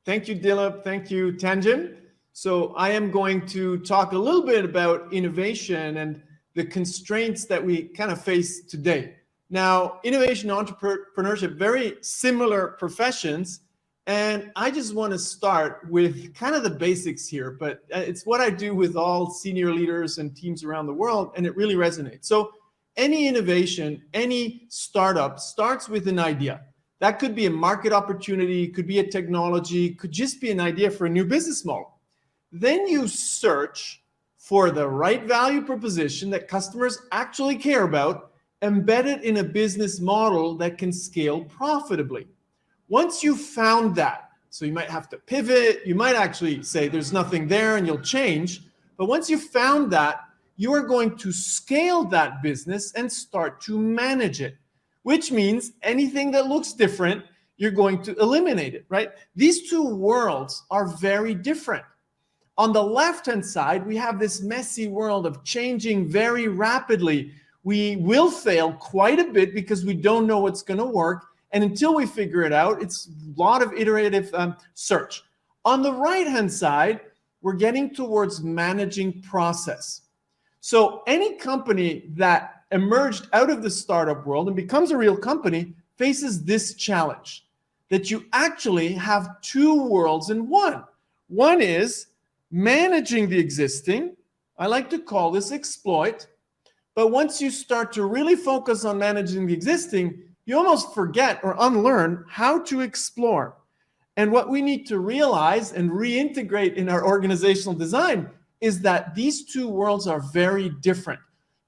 Thank you, Dilip. Thank you, Tanjan. So I am going to talk a little bit about innovation and the constraints that we kind of face today. Now, innovation and entrepreneurship, very similar professions. And I just want to start with kind of the basics here, but it's what I do with all senior leaders and teams around the world, and it really resonates. So any innovation, any startup starts with an idea. That could be a market opportunity, could be a technology, could just be an idea for a new business model. Then you search for the right value proposition that customers actually care about, embedded in a business model that can scale profitably. Once you've found that, so you might have to pivot, you might actually say there's nothing there and you'll change, but once you've found that, you are going to scale that business and start to manage it, which means anything that looks different, you're going to eliminate it, right? These two worlds are very different. On the left-hand side, we have this messy world of changing very rapidly. We will fail quite a bit because we don't know what's going to work. And until we figure it out, it's a lot of iterative search. On the right-hand side, we're getting towards managing process. So any company that emerged out of the startup world and becomes a real company faces this challenge, that you actually have two worlds in one. One is managing the existing. I like to call this exploit. But once you start to really focus on managing the existing, you almost forget or unlearn how to explore. And what we need to realize and reintegrate in our organizational design is that these two worlds are very different.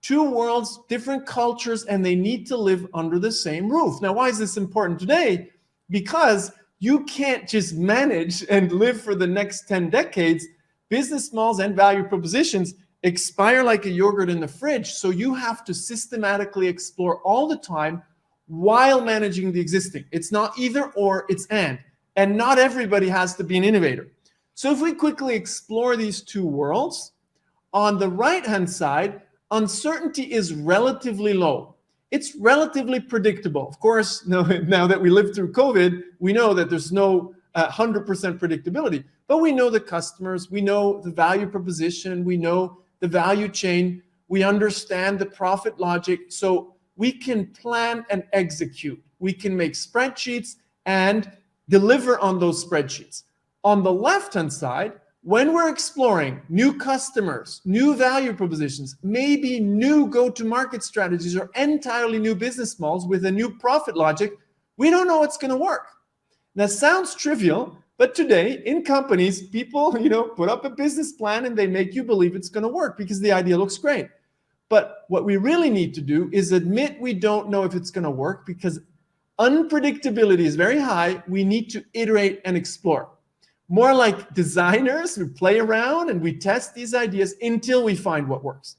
Two worlds, different cultures, and they need to live under the same roof. Now, why is this important today? Because you can't just manage and live for the next 10 decades. Business models and value propositions expire like a yogurt in the fridge. So you have to systematically explore all the time while managing the existing. It's not either or, it's and. And not everybody has to be an innovator. So if we quickly explore these two worlds, on the right-hand side, uncertainty is relatively low. It's relatively predictable. Of course, now that we lived through COVID, we know that there's no 100% predictability, but we know the customers, we know the value proposition, we know the value chain, we understand the profit logic, so we can plan and execute. We can make spreadsheets and deliver on those spreadsheets. On the left-hand side, when we're exploring new customers, new value propositions, maybe new go-to-market strategies or entirely new business models with a new profit logic, we don't know what's going to work. That sounds trivial, but today in companies, people, put up a business plan and they make you believe it's going to work because the idea looks great. But what we really need to do is admit we don't know if it's going to work because unpredictability is very high. We need to iterate and explore. More like designers, we play around and we test these ideas until we find what works.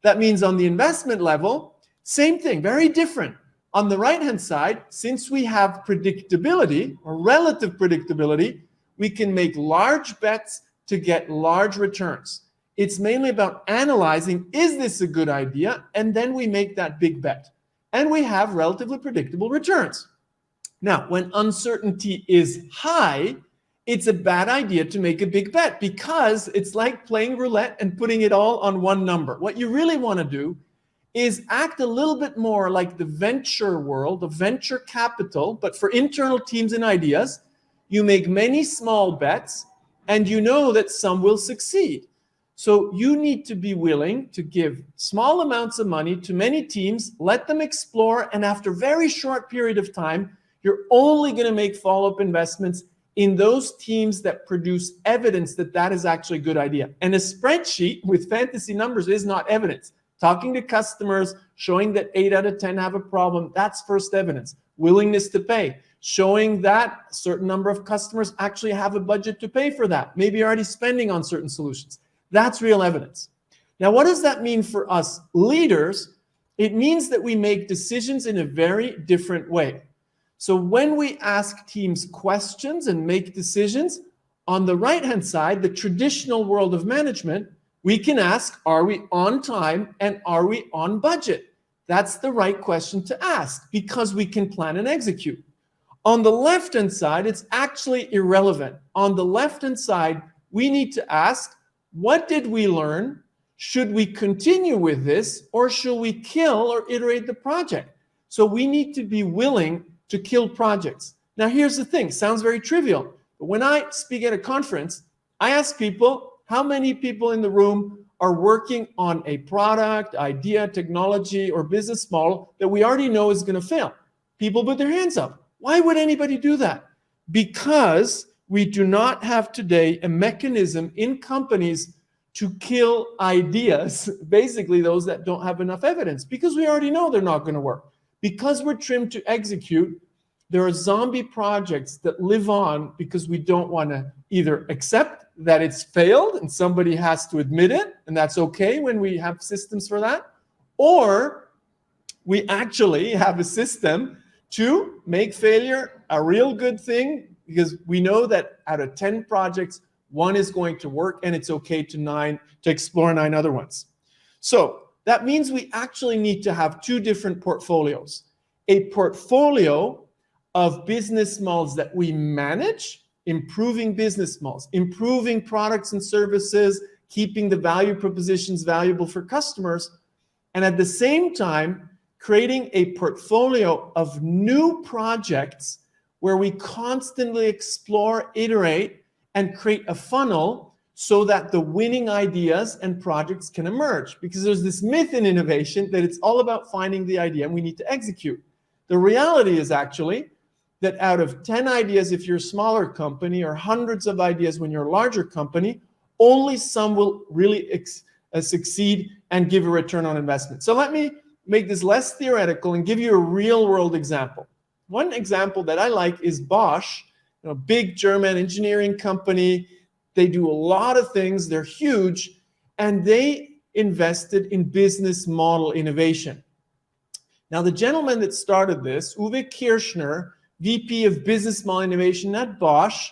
That means on the investment level, same thing, very different. On the right-hand side, since we have predictability or relative predictability, we can make large bets to get large returns. It's mainly about analyzing, is this a good idea? And then we make that big bet. And we have relatively predictable returns. Now, when uncertainty is high, it's a bad idea to make a big bet because it's like playing roulette and putting it all on one number. What you really want to do is act a little bit more like the venture world, the venture capital, but for internal teams and ideas. You make many small bets and you know that some will succeed. So you need to be willing to give small amounts of money to many teams, let them explore, and after a very short period of time, you're only going to make follow-up investments in those teams that produce evidence that that is actually a good idea. And a spreadsheet with fantasy numbers is not evidence. Talking to customers, showing that 8 out of 10 have a problem, that's first evidence. Willingness to pay, showing that a certain number of customers actually have a budget to pay for that, maybe already spending on certain solutions. That's real evidence. Now, what does that mean for us leaders? It means that we make decisions in a very different way. So when we ask teams questions and make decisions, on the right-hand side, the traditional world of management, we can ask, are we on time and are we on budget? That's the right question to ask because we can plan and execute. On the left-hand side, it's actually irrelevant. On the left-hand side, we need to ask, what did we learn? Should we continue with this, or should we kill or iterate the project? So we need to be willing to kill projects. Now, here's the thing, sounds very trivial, but when I speak at a conference, I ask people, how many people in the room are working on a product, idea, technology, or business model that we already know is going to fail? People put their hands up. Why would anybody do that? Because we do not have today a mechanism in companies to kill ideas, basically those that don't have enough evidence, because we already know they're not going to work. Because we're trimmed to execute, there are zombie projects that live on because we don't want to either accept that it's failed and somebody has to admit it, and that's okay when we have systems for that, or we actually have a system to make failure a real good thing because we know that out of 10 projects, one is going to work, and it's okay to explore 9 other ones. So that means we actually need to have 2 different portfolios. A portfolio of business models that we manage, improving business models, improving products and services, keeping the value propositions valuable for customers, and at the same time, creating a portfolio of new projects where we constantly explore, iterate, and create a funnel so that the winning ideas and projects can emerge. Because there's this myth in innovation that it's all about finding the idea and we need to execute. The reality is actually that out of 10 ideas, if you're a smaller company, or hundreds of ideas when you're a larger company, only some will really succeed and give a return on investment. So let me make this less theoretical and give you a real world example. One example that I like is Bosch, a big German engineering company. They do a lot of things, they're huge, and they invested in business model innovation. Now, the gentleman that started this, Uwe Kirschner, VP of Business Model Innovation at Bosch,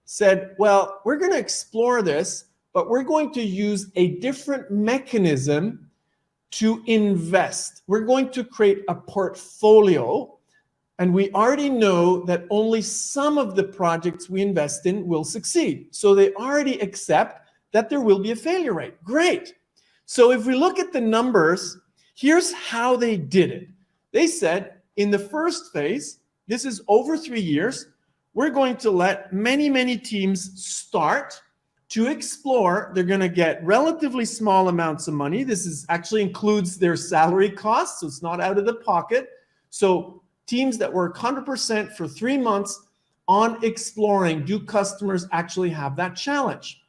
said, well, we're going to explore this, but we're going to use a different mechanism to invest. We're going to create a portfolio, and we already know that only some of the projects we invest in will succeed. So they already accept that there will be a failure rate. Great. So if we look at the numbers, here's how they did it. They said in the first phase, this is over 3 years, we're going to let many, many teams start to explore. They're going to get relatively small amounts of money. This is actually includes their salary costs, so it's not out of the pocket. So teams that work 100% for 3 months on exploring, do customers actually have that challenge?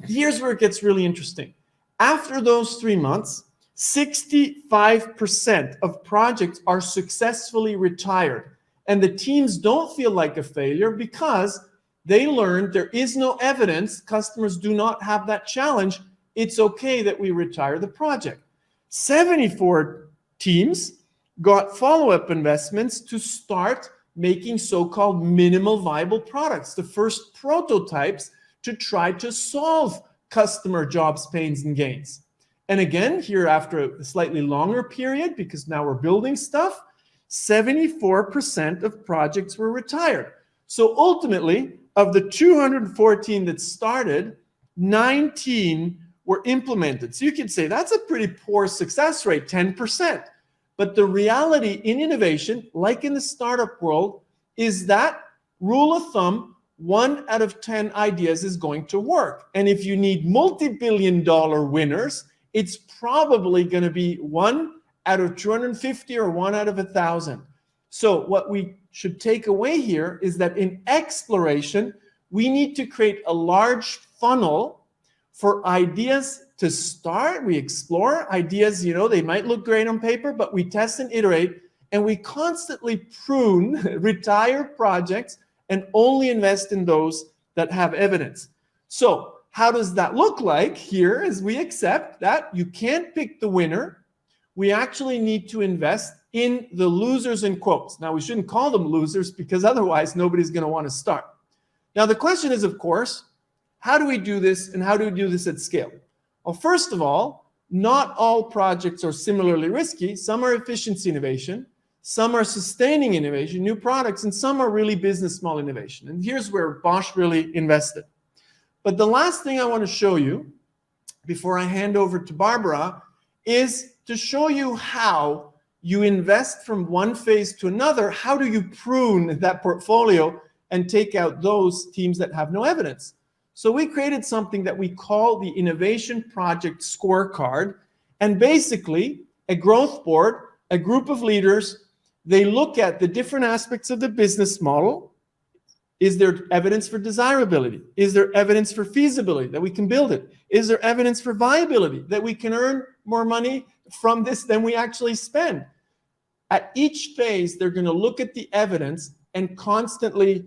Here's where it gets really interesting. After those 3 months, 65% of projects are successfully retired. And the teams don't feel like a failure because they learned there is no evidence, customers do not have that challenge. It's okay that we retire the project. 74 teams got follow-up investments to start making so-called minimal viable products, the first prototypes to try to solve customer jobs, pains, and gains. And again, here after a slightly longer period, because now we're building stuff, 74% of projects were retired. So ultimately, of the 214 that started, 19 were implemented. So you can say that's a pretty poor success rate, 10%. But the reality in innovation, like in the startup world, is that rule of thumb, 1 out of 10 ideas is going to work. And if you need multi-billion-dollar winners, it's probably going to be 1 out of 250 or 1 out of 1,000. So what we should take away here is that in exploration, we need to create a large funnel for ideas to start. We explore ideas, they might look great on paper, but we test and iterate, and we constantly prune, retire projects, and only invest in those that have evidence. So how does that look like here? As we accept that you can't pick the winner, we actually need to invest in the losers in quotes. Now, we shouldn't call them losers because otherwise nobody's going to want to start. Now, the question is, of course, how do we do this and how do we do this at scale? Well, first of all, not all projects are similarly risky. Some are efficiency innovation. some are sustaining innovation, new products, and some are really business small innovation. And here's where Bosch really invested. But the last thing I want to show you before I hand over to Barbara is to show you how you invest from one phase to another. How do you prune that portfolio and take out those teams that have no evidence? So we created something that we call the Innovation Project Scorecard. And basically, a growth board, a group of leaders, they look at the different aspects of the business model. Is there evidence for desirability? Is there evidence for feasibility that we can build it? Is there evidence for viability that we can earn more money from this than we actually spend? At each phase, they're going to look at the evidence and constantly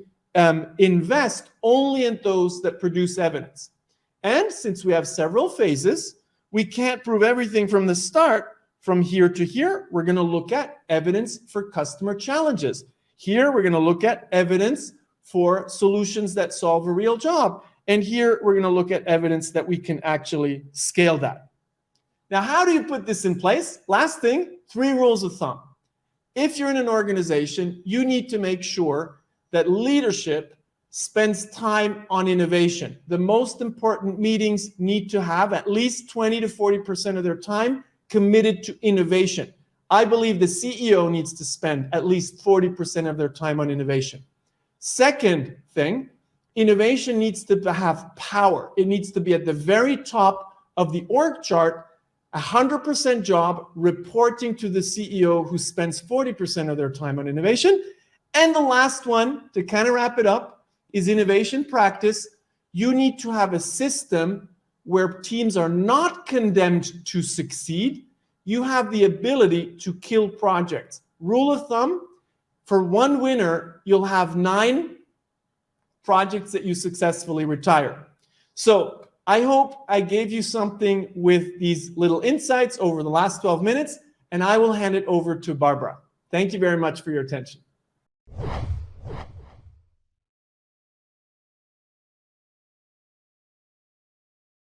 invest only in those that produce evidence. And since we have several phases, we can't prove everything from the start. From here to here, we're going to look at evidence for customer challenges. Here, we're going to look at evidence for solutions that solve a real job. And here, we're going to look at evidence that we can actually scale that. Now, how do you put this in place? Last thing, 3 rules of thumb. If you're in an organization, you need to make sure that leadership spends time on innovation. The most important meetings need to have at least 20 to 40% of their time committed to innovation. I believe the CEO needs to spend at least 40% of their time on innovation. Second thing, innovation needs to have power. It needs to be at the very top of the org chart, 100% job reporting to the CEO who spends 40% of their time on innovation. And the last one, to kind of wrap it up, is innovation practice. You need to have a system where teams are not condemned to succeed. You have the ability to kill projects. Rule of thumb, for one winner, you'll have 9 projects that you successfully retire. So I hope I gave you something with these little insights over the last 12 minutes, and I will hand it over to Barbara. Thank you very much for your attention.